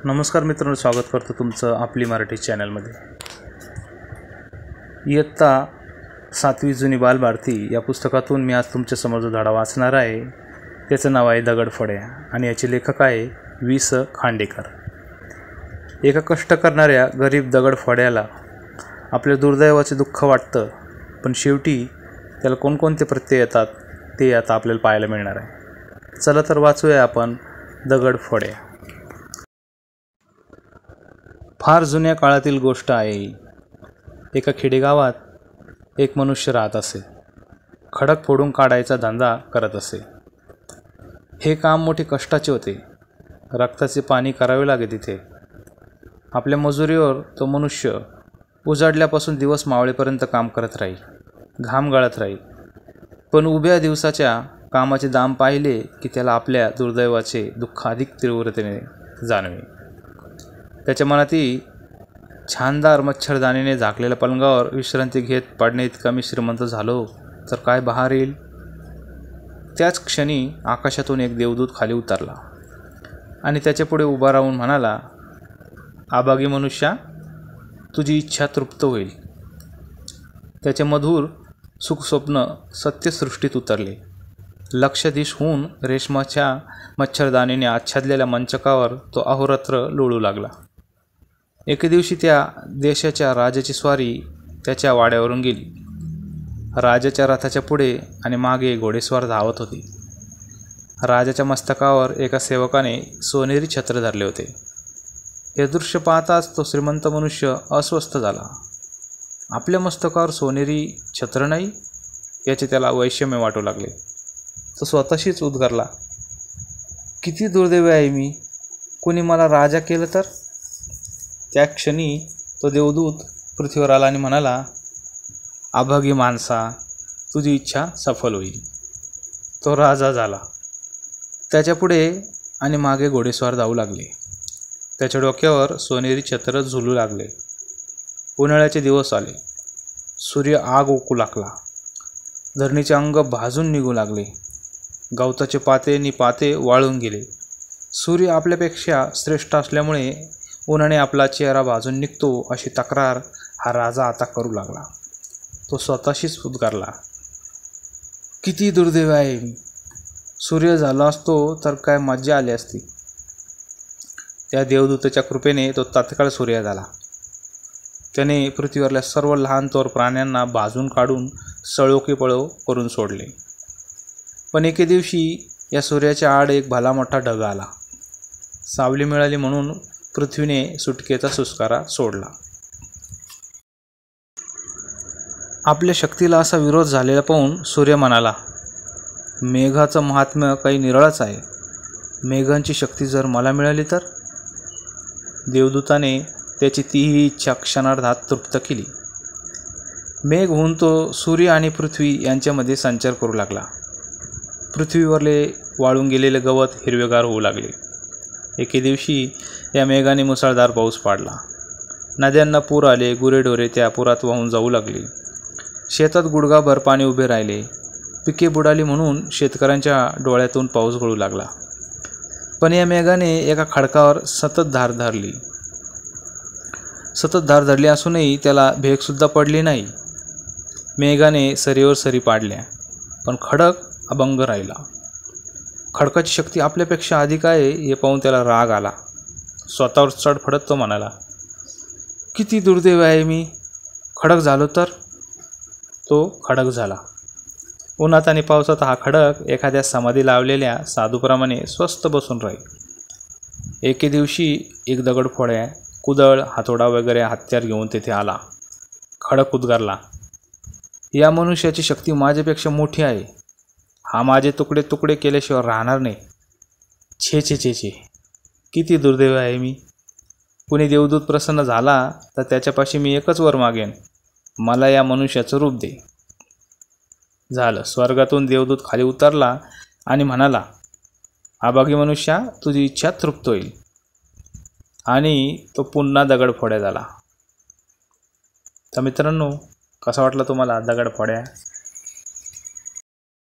नमस्कार मित्रांनो, स्वागत करतो तुमचं आपली मराठी चॅनलमध्ये। इयत्ता 7वी जुनी बालभारती या पुस्तकातून मी आज तुमच्यासमोर जो धडा वाचणार आहे त्याचं नाव आहे दगडफोड्या आणि याचे लेखक आहे वि.स. खांडेकर। एका कष्ट करणाऱ्या गरीब दगडफोड्याला आपल्या दुर्दैवाचे दुःख वाटतं, पण शेवटी त्याला कोणकोणते प्रत्यय येतात ते आता आपल्याला पाहायला मिळणार आहे। चला तर वाचूया आपण दगडफोड्या। फार जुन्या काळातील गोष्ट आहे। एका खेडेगावात एक मनुष्य राहत असे। खडक फोडून काढायचा धंदा करत असे। हे काम मोठे कष्टाचे होते। रक्ताचे पाणी करावे लागे तिथे। आपल्या मजुरीवर तो मनुष्य उजाडल्यापासून दिवस मावळेपर्यंत काम करत राहील, घाम गळत राहील। पण उभ्या दिवसाच्या कामाचे दाम पाहिले की त्याला आपल्या दुर्दैवाचे दुःख अधिक तीव्रतेने जाणवे। त्याच्या मनातही छानदार मच्छरदाणीने झाकलेल्या पलंगावर विश्रांती घेत पडणे इतका मी श्रीमंत झालो तर काय बहार येईल। त्याच क्षणी आकाशातून एक देवदूत खाली उतरला आणि त्याच्या पुढे उभा राहून म्हणाला, अभागी मनुष्या, तुझी इच्छा तृप्त होईल। त्याचे मधुर सुखस्वप्न सत्यसृष्टीत उतरले। लक्षाधीश होऊन रेशमाच्या मच्छरदाणीने आच्छादलेल्या मंचकावर तो अहोरात्र लोळू लागला। एके दिवशी त्या देशाच्या राजाची स्वारी त्याच्या वाड्यावरून गेली। राजाच्या रथाच्या पुढे आणि मागे घोडेस्वार धावत होते। राजाच्या मस्तकावर एका सेवकाने सोनेरी छत्र धरले होते। हे दृश्य पाहताच तो श्रीमंत मनुष्य अस्वस्थ झाला। आपल्या मस्तकावर सोनेरी छत्र नाही याचे त्याला वैषम्य वाटू लागले। तो स्वतःशीच उद्गारला, किती दुर्दैवी आहे मी, कोणी मला राजा केलं तर। त्या क्षणी तो देवदूत पृथ्वीवर आला आणि म्हणाला, अभागी माणसा, तुझी इच्छा सफल होईल। तो राजा झाला। त्याच्या पुढे आणि मागे घोडेस्वार धावू लागले। त्याच्या डोक्यावर सोनेरी छत्र झुलू लागले। उन्हाळ्याचे दिवस आले। सूर्य आग ओकू लागला। धरणीचे अंग भाजून निघू लागले। गवताचे पाते नि पाते वाळून गेले। सूर्य आपल्यापेक्षा श्रेष्ठ असल्यामुळे उन्हाने आपला चेहरा भाजून निघतो अशी तक्रार हा राजा आता करू लागला। तो स्वतःशीच उद्गारला, किती दुर्दैवी आहे मी, सूर्य झाला असतो तर काय मज्जा आली असती। त्या देवदूताच्या कृपेने तो तात्काळ सूर्य झाला। त्याने पृथ्वीवरल्या सर्व लहान थोर प्राण्यांना भाजून काढून सळो की पळो करून सोडले। पण एके दिवशी या सूर्याच्या आड एक भला मोठा ढग आला। सावली मिळाली म्हणून पृथ्वीने सुटकेचा सुस्कारा सोडला। आपल्या शक्तीला असा विरोध झालेला पाहून सूर्य म्हणाला, मेघाचं महात्म्य काही निराळच आहे। मेघांची शक्ती जर मला मिळाली तर। देवदूताने त्याची तीही इच्छा क्षणार्धात तृप्त केली। मेघ होऊन तो सूर्य आणि पृथ्वी यांच्यामध्ये संचार करू लागला। पृथ्वीवरले वाळून गेलेले गवत हिरवेगार होऊ लागले। एके दिवशी या मेघाने मुसळधार पाऊस पाडला। नद्यांना पूर आले। गुरेढोरे त्या पुरात वाहून जाऊ लागली। शेतात गुडघाभर पाणी उभे राहिले। पिके बुडाली म्हणून शेतकऱ्यांच्या डोळ्यातून पाऊस गळू लागला। पण या मेघाने एका खडकावर सतत धार धरली असूनही त्याला भेगसुद्धा पडली नाही। मेघाने सरीवर सरी पाडल्या पण खडक अभंग राहिला। खडकाची शक्ती आपल्यापेक्षा अधिक आहे हे पाहून त्याला राग आला। स्वतःवर चढफडत तो म्हणाला, किती दुर्दैवी आहे मी, खडक झालो तर। तो खडक झाला। उन्हात आणि पावसात हा खडक एखाद्या समाधी लावलेल्या साधूप्रमाणे स्वस्थ बसून राहील। एके दिवशी एक दगडफोड्या कुदळ हातोडा वगैरे हत्यार घेऊन तेथे आला। खडक उद्गारला, या मनुष्याची शक्ती माझ्यापेक्षा मोठी आहे। हा माझे तुकडे तुकडे केल्याशिवाय राहणार नाही। छे छे छे छे, किती दुर्दैवी आहे मी। कुणी देवदूत प्रसन्न झाला तर त्याच्यापाशी मी एकच वर मागेन, मला या मनुष्याचं रूप दे। झालं, स्वर्गातून देवदूत खाली उतरला आणि म्हणाला, अभागी मनुष्या, तुझी इच्छा तृप्त होईल। आणि तो पुन्हा दगडफोड्या झाला। तर मित्रांनो, कसा वाटला तुम्हाला दगडफोड्या?